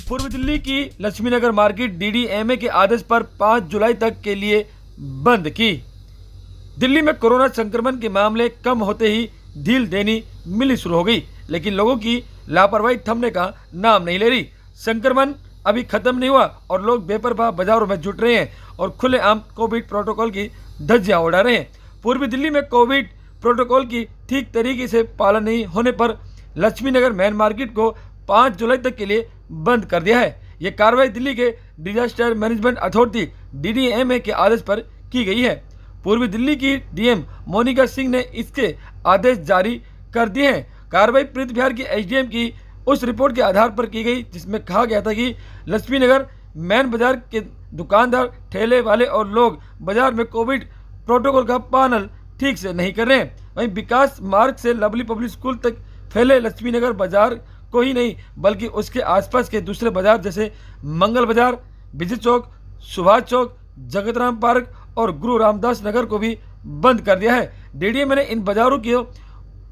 पूर्व दिल्ली की Laxmi Nagar market DDMA के आदेश पर 5 जुलाई तक के लिए बंद की। दिल्ली में कोरोना संक्रमण के मामले कम होते ही ढील देनी मिली शुरू हो गई, लेकिन लोगों की लापरवाही थमने का नाम नहीं ले रही। संक्रमण अभी खत्म नहीं हुआ और लोग बेपरवाह बाजारों में जुट रहे हैं और खुलेआम कोविड प्रोटोकॉल की धज्जियां उड़ा रहे हैं। पूर्वी दिल्ली में कोविड प्रोटोकॉल की ठीक तरीके से पालन नहीं होने पर लक्ष्मीनगर मेन मार्केट को 5 जुलाई तक के लिए बंद कर दिया है। ये कार्रवाई दिल्ली के डिजास्टर मैनेजमेंट अथॉरिटी डीडीएमए के आदेश पर की गई है। पूर्वी दिल्ली की डीएम मोनिका सिंह ने इसके आदेश जारी कर दिए हैं। कार्रवाई प्रीत बिहार की एसडीएम की उस रिपोर्ट के आधार पर की गई जिसमें कहा गया था कि लक्ष्मीनगर मेन बाजार के दुकानदार, ठेले वाले और लोग बाजार में कोविड प्रोटोकॉल का पालन ठीक से नहीं कर रहे हैं। वहीं विकास मार्ग से लवली पब्लिक स्कूल तक फैले लक्ष्मीनगर बाजार को ही नहीं बल्कि उसके आसपास के दूसरे बाजार जैसे मंगल बाजार, विजय चौक, सुभाष चौक, जगतराम पार्क और गुरु रामदास नगर को भी बंद कर दिया है। डीडीएम ने इन बाजारों की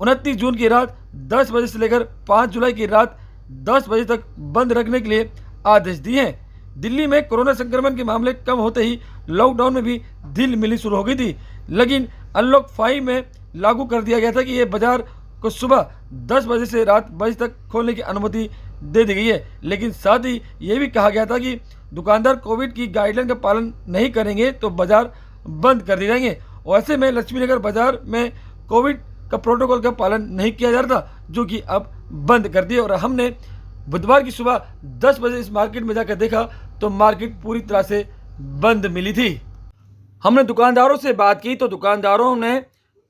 29 जून की रात 10 बजे से लेकर 5 जुलाई की रात 10 बजे तक बंद रखने के लिए आदेश दिए हैं। दिल्ली में कोरोना संक्रमण के मामले कम होते ही लॉकडाउन में भी ढील मिलनी शुरू हो गई थी, लेकिन अनलॉक 5 में लागू कर दिया गया था कि ये बाजार को सुबह 10 बजे से रात 10 बजे तक खोलने की अनुमति दे दी गई है। लेकिन साथ ही ये भी कहा गया था कि दुकानदार कोविड की गाइडलाइन का पालन नहीं करेंगे तो बाजार बंद कर दिए जाएंगे। वैसे में लक्ष्मीनगर बाजार में कोविड का प्रोटोकॉल का पालन नहीं किया जा रहा था, जो कि अब बंद कर दिया। और हमने बुधवार की सुबह 10 बजे इस मार्केट में जाकर देखा तो मार्केट पूरी तरह से बंद मिली थी। हमने दुकानदारों से बात की तो दुकानदारों ने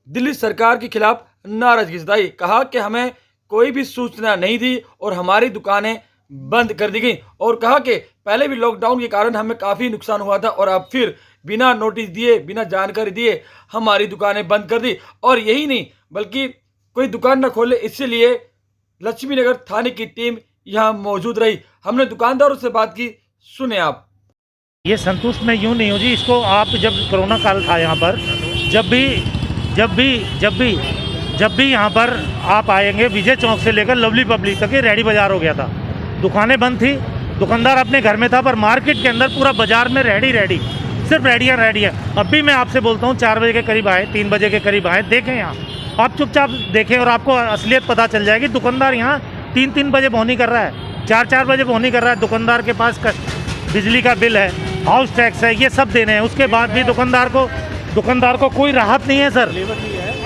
दिल्ली सरकार के खिलाफ नाराजगी जताई। कहा कि हमें कोई भी सूचना नहीं थी और हमारी दुकानें बंद कर दी गई, और कहा कि पहले भी लॉकडाउन के कारण हमें काफ़ी नुकसान हुआ था और अब फिर बिना नोटिस दिए, बिना जानकारी दिए हमारी दुकानें बंद कर दी। और यही नहीं बल्कि कोई दुकान न खोले इसलिए लक्ष्मीनगर थाने की टीम यहाँ मौजूद रही। हमने दुकानदारों से बात की, सुने आप। ये संतुष्ट मैं यूँ नहीं हूँ जी। इसको आप जब कोरोना काल था यहाँ पर जब भी यहाँ पर आप आएंगे विजय चौक से लेकर लवली पब्लिक तक ये रेडी बाजार हो गया था। दुकानें बंद थी, दुकानदार अपने घर में था, पर मार्केट के अंदर पूरा बाजार में रेडी सिर्फ रेडियाँ। अब भी मैं आपसे बोलता हूँ 4 बजे के करीब आए, 3 बजे के करीब आए, देखें यहाँ आप चुपचाप देखें और आपको असलियत पता चल जाएगी। दुकानदार यहाँ 3 बजे बोहनी कर रहा है, 4 बजे बोहनी कर रहा है। दुकानदार के पास बिजली का बिल है, हाउस टैक्स है, ये सब देने हैं। उसके बाद भी दुकानदार को कोई राहत नहीं है सर।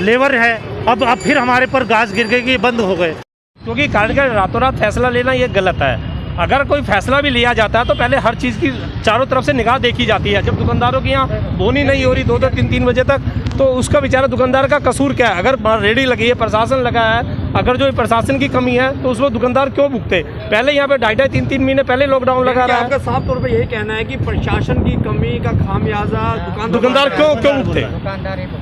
लेबर है। अब फिर हमारे पर गाज गिर गई कि बंद हो गए। क्योंकि कारण का रातों रात फैसला लेना ये गलत है। अगर कोई फैसला भी लिया जाता है तो पहले हर चीज़ की चारों तरफ से निगाह देखी जाती है। जब दुकानदारों की यहाँ बोनी नहीं हो रही 2-2, 3-3 बजे तक, तो उसका बेचारा दुकानदार का कसूर क्या है? अगर रेडी लगी है, प्रशासन लगा है, अगर जो प्रशासन की कमी है तो उसमें दुकानदार क्यों भुगते? पहले यहाँ पे 2.5, 3 महीने पहले लॉकडाउन लगा रहा है। आपका साफ तौर पर यही कहना है कि प्रशासन की कमी का खामियाजा दुकानदार क्यों भुगते?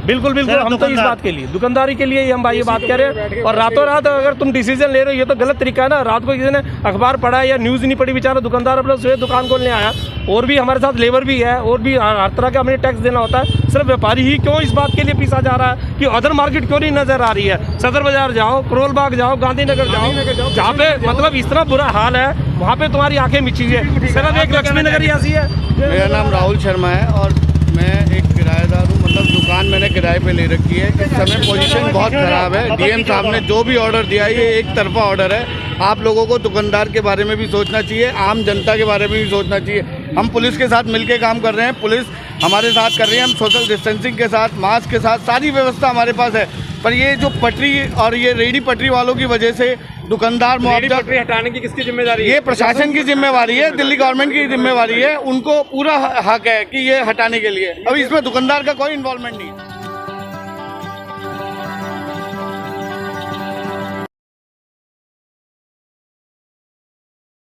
बिल्कुल हम तो इस बात के लिए, दुकानदारी के लिए हम भाई ये बात कह रहे हैं। और रातों रात अगर तुम डिसीजन ले रहे हो ये तो गलत तरीका है ना। रात को किसी ने अखबार पढ़ा या न्यूज़ नहीं पढ़ी, बेचारा दुकानदार अपना सुबह दुकान खोलने आया। और भी हमारे साथ लेबर भी है और भी हर तरह का हमें टैक्स देना होता है। सिर्फ व्यापारी ही क्यों इस बात के लिए पीसा जा रहा है कि अदर मार्केट क्यों नहीं नजर आ रही है? सदर बाजार जाओ, करोल बाग जाओ, गांधीनगर जाओ, जहाँ पे मतलब इस तरह बुरा हाल है वहाँ पे तुम्हारी आंखें मिची है। सिर्फ एक लक्ष्मीनगर ही ऐसी है। मेरा नाम राहुल शर्मा है और मैं एक किराएदार हूँ। मतलब दुकान मैंने किराए पे ले रखी है। इस समय पोजीशन बहुत ख़राब है। डीएम साहब ने जो भी ऑर्डर दिया है ये एक तरफा ऑर्डर है। आप लोगों को दुकानदार के बारे में भी सोचना चाहिए, आम जनता के बारे में भी सोचना चाहिए। हम पुलिस के साथ मिलकर काम कर रहे हैं, पुलिस हमारे साथ कर रही है। हम सोशल डिस्टेंसिंग के साथ, मास्क के साथ सारी व्यवस्था हमारे पास है। पर ये जो पटरी और ये रेडी पटरी वालों की वजह से दुकानदार मुआवजा हटाने की किसकी जिम्मेदारी है? ये प्रशासन की जिम्मेवारी है, दिल्ली गवर्नमेंट की जिम्मेवारी है। उनको पूरा हक है कि ये हटाने के लिए। अब इसमें दुकानदार का कोई इन्वॉल्वमेंट नहीं है।